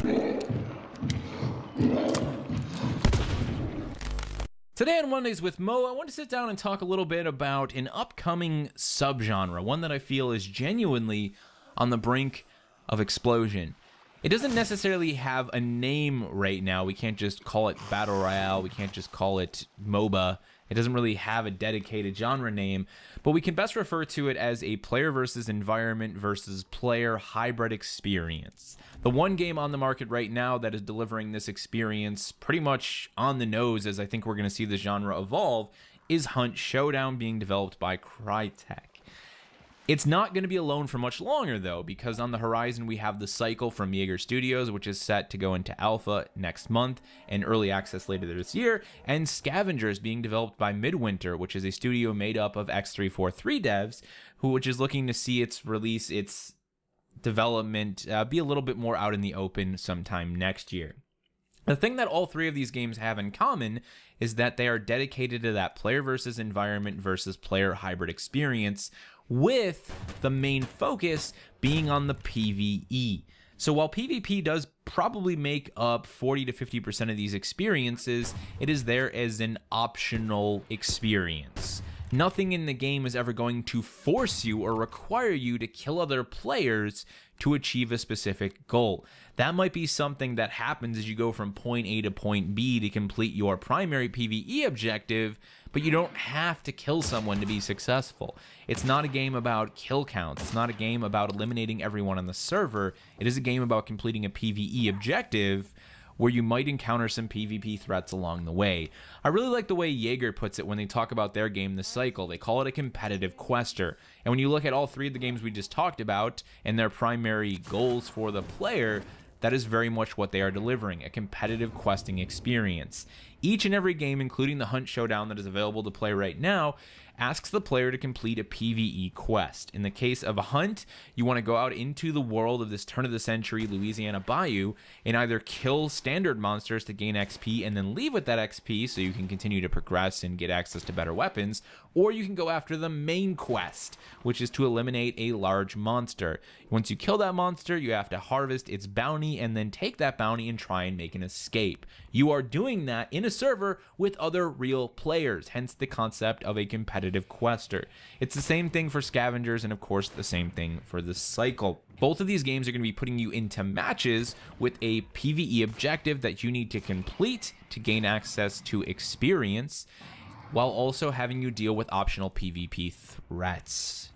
Today on Mondays with Mo, I want to sit down and talk a little bit about an upcoming subgenre, one that I feel is genuinely on the brink of explosion. It doesn't necessarily have a name right now. We can't just call it Battle Royale. We can't just call it MOBA. It doesn't really have a dedicated genre name, but we can best refer to it as a player versus environment versus player hybrid experience. The one game on the market right now that is delivering this experience pretty much on the nose, as I think we're going to see the genre evolve, is Hunt Showdown, being developed by Crytek. It's not going to be alone for much longer, though, because on the horizon we have The Cycle from Jaeger Studios, which is set to go into alpha next month and early access later this year, and Scavengers, being developed by Midwinter, which is a studio made up of X343 devs, which is looking to see its release, its development be a little bit more out in the open sometime next year. The thing that all three of these games have in common is that they are dedicated to that player versus environment versus player hybrid experience, with the main focus being on the PvE. So while PvP does probably make up 40 to 50% of these experiences, it is there as an optional experience. Nothing in the game is ever going to force you or require you to kill other players to achieve a specific goal. That might be something that happens as you go from point A to point B to complete your primary PvE objective, but you don't have to kill someone to be successful. It's not a game about kill counts. It's not a game about eliminating everyone on the server. It is a game about completing a PvE objective where you might encounter some PvP threats along the way. I really like the way Jaeger puts it when they talk about their game, The Cycle. They call it a competitive quester. And when you look at all three of the games we just talked about and their primary goals for the player, that is very much what they are delivering, a competitive questing experience. Each and every game, including the Hunt Showdown that is available to play right now, asks the player to complete a PvE quest. In the case of a Hunt, you want to go out into the world of this turn-of-the-century Louisiana bayou and either kill standard monsters to gain XP and then leave with that XP so you can continue to progress and get access to better weapons, or you can go after the main quest, which is to eliminate a large monster. Once you kill that monster, you have to harvest its bounty and then take that bounty and try and make an escape. You are doing that in a server with other real players, hence the concept of a competitive quester. It's the same thing for Scavengers and of course the same thing for The Cycle. Both of these games are going to be putting you into matches with a PvE objective that you need to complete to gain access to experience, while also having you deal with optional PvP threats.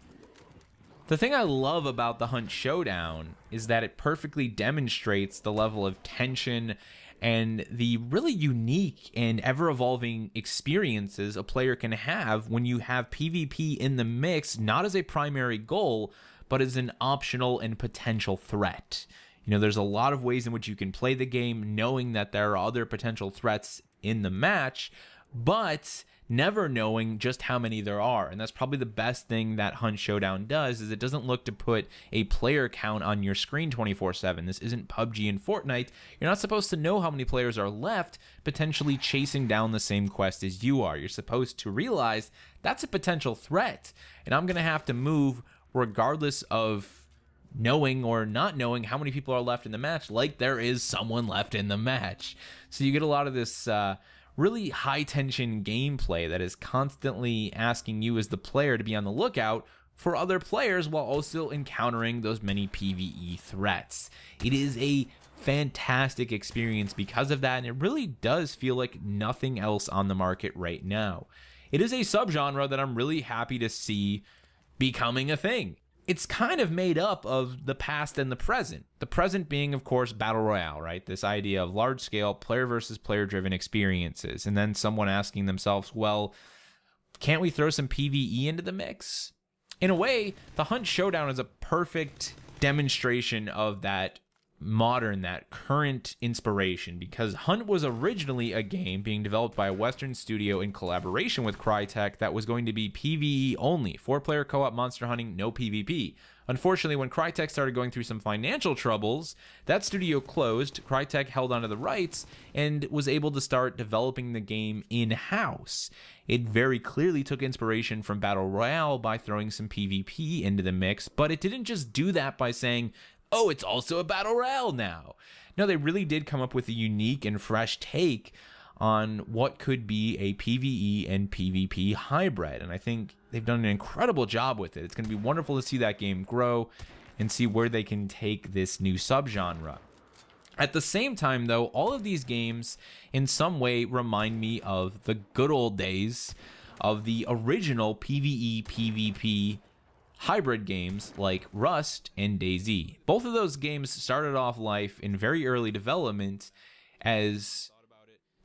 The thing I love about the Hunt Showdown is that it perfectly demonstrates the level of tension and the really unique and ever-evolving experiences a player can have when you have PvP in the mix, not as a primary goal, but as an optional and potential threat. You know, there's a lot of ways in which you can play the game knowing that there are other potential threats in the match, but never knowing just how many there are. And that's probably the best thing that Hunt Showdown does, is it doesn't look to put a player count on your screen 24/7. This isn't PUBG and Fortnite. You're not supposed to know how many players are left potentially chasing down the same quest as you are. You're supposed to realize that's a potential threat, and I'm going to have to move regardless of knowing or not knowing how many people are left in the match, like there is someone left in the match. So you get a lot of this really high-tension gameplay that is constantly asking you as the player to be on the lookout for other players while also encountering those many PvE threats. It is a fantastic experience because of that, and it really does feel like nothing else on the market right now. It is a subgenre that I'm really happy to see becoming a thing. It's kind of made up of the past and the present. The present being, of course, Battle Royale, right? This idea of large-scale player versus player-driven experiences. And then someone asking themselves, well, can't we throw some PvE into the mix? In a way, the Hunt Showdown is a perfect demonstration of that that current inspiration, because Hunt was originally a game being developed by a Western studio in collaboration with Crytek that was going to be PvE only, 4-player co-op monster hunting, no PvP. Unfortunately, when Crytek started going through some financial troubles, that studio closed, Crytek held onto the rights, and was able to start developing the game in-house. It very clearly took inspiration from Battle Royale by throwing some PvP into the mix, but it didn't just do that by saying, oh, it's also a Battle Royale now. no, they really did come up with a unique and fresh take on what could be a PvE and PvP hybrid. And I think they've done an incredible job with it. It's going to be wonderful to see that game grow and see where they can take this new subgenre. At the same time, though, all of these games in some way remind me of the good old days of the original PvE, PvP hybrid games like Rust and DayZ. Both of those games started off life in very early development as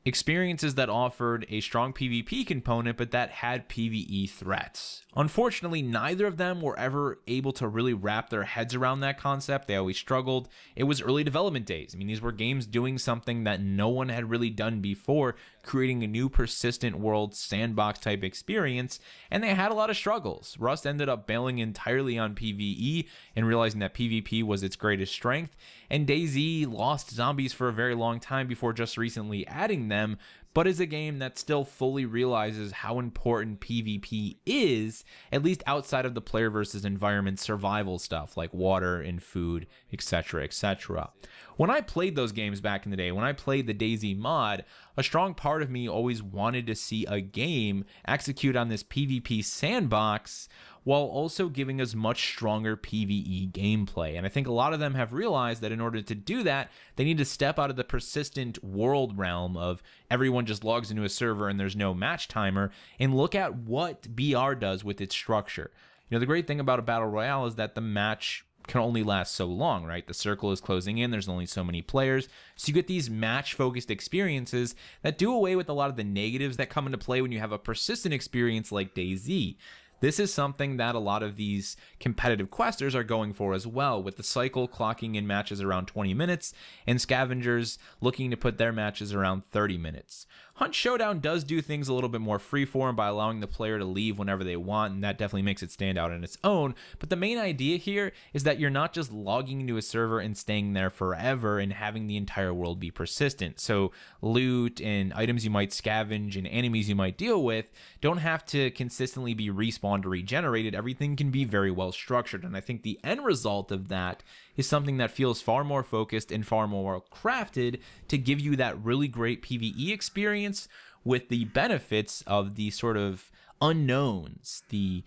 experiences that offered a strong PvP component, but that had PvE threats. Unfortunately, neither of them were ever able to really wrap their heads around that concept. They always struggled. It was early development days. I mean, these were games doing something that no one had really done before, creating a new persistent world sandbox type experience, and they had a lot of struggles. Rust ended up bailing entirely on PvE and realizing that PvP was its greatest strength, and DayZ lost zombies for a very long time before just recently adding them, but is a game that still fully realizes how important PvP is, at least outside of the player versus environment survival stuff like water and food, etc., etc. When I played those games back in the day, when I played the DayZ mod, a strong part of me always wanted to see a game execute on this PvP sandbox while also giving us much stronger PvE gameplay. And I think a lot of them have realized that in order to do that, they need to step out of the persistent world realm of everyone just logs into a server and there's no match timer, and look at what BR does with its structure. You know, the great thing about a battle royale is that the match can only last so long, right? The circle is closing in, there's only so many players, so you get these match-focused experiences that do away with a lot of the negatives that come into play when you have a persistent experience like DayZ. This is something that a lot of these competitive questers are going for as well, with the cycle clocking in matches around 20 minutes and scavengers looking to put their matches around 30 minutes. Hunt Showdown does do things a little bit more freeform by allowing the player to leave whenever they want, and that definitely makes it stand out on its own. But the main idea here is that you're not just logging into a server and staying there forever and having the entire world be persistent. So loot and items you might scavenge and enemies you might deal with don't have to consistently be respawned or regenerated. Everything can be very well structured, and I think the end result of that is something that feels far more focused and far more crafted to give you that really great PvE experience with the benefits of the sort of unknowns, the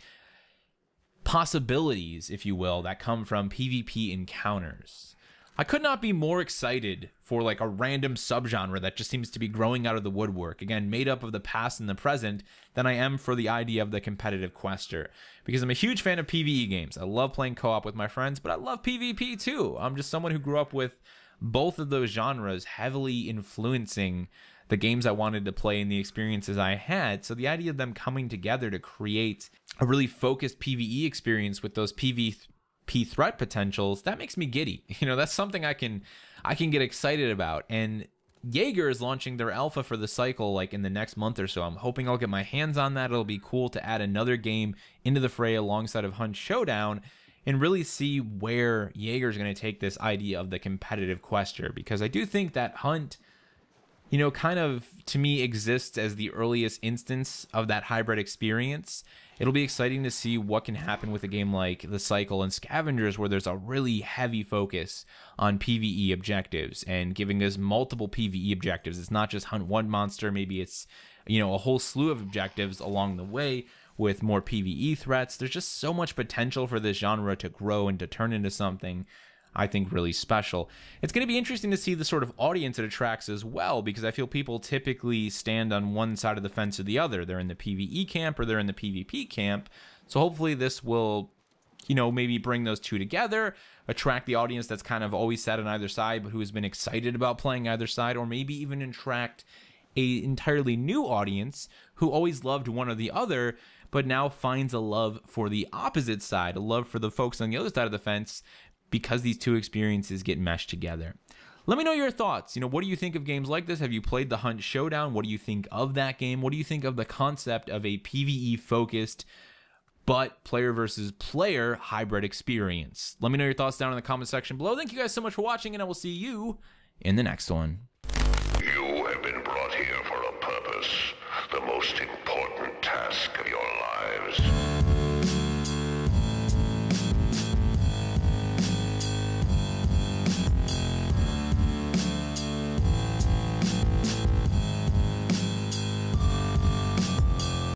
possibilities, if you will, that come from PvP encounters. I could not be more excited for like a random subgenre that just seems to be growing out of the woodwork, again, made up of the past and the present, than I am for the idea of the competitive quester. Because I'm a huge fan of PvE games. I love playing co-op with my friends, but I love PvP too. I'm just someone who grew up with both of those genres heavily influencing the games I wanted to play and the experiences I had. So the idea of them coming together to create a really focused PvE experience with those PvP threat potentials, that makes me giddy. You know, that's something I can get excited about. And Jaeger is launching their alpha for the cycle like in the next month or so. I'm hoping I'll get my hands on that. It'll be cool to add another game into the fray alongside of Hunt Showdown and really see where Jaeger's going to take this idea of the competitive quester, because I do think that Hunt, you know, kind of, to me, exists as the earliest instance of that hybrid experience. It'll be exciting to see what can happen with a game like The Cycle and Scavengers, where there's a really heavy focus on PvE objectives and giving us multiple PvE objectives. It's not just hunt one monster, maybe it's, you know, a whole slew of objectives along the way with more PvE threats. There's just so much potential for this genre to grow and to turn into something I think really special. It's going to be interesting to see the sort of audience it attracts as well, because I feel people typically stand on one side of the fence or the other. They're in the PvE camp or they're in the PvP camp. So hopefully this will, you know, maybe bring those two together, attract the audience that's kind of always sat on either side but who has been excited about playing either side, or maybe even attract a entirely new audience who always loved one or the other but now finds a love for the opposite side, a love for the folks on the other side of the fence, because these two experiences get meshed together. Let me know your thoughts. You know, what do you think of games like this? Have you played the Hunt Showdown? What do you think of that game? What do you think of the concept of a PvE focused but player versus player hybrid experience? Let me know your thoughts down in the comment section below. Thank you guys so much for watching, and I will see you in the next one. You have been brought here for a purpose, the most important task of your lives.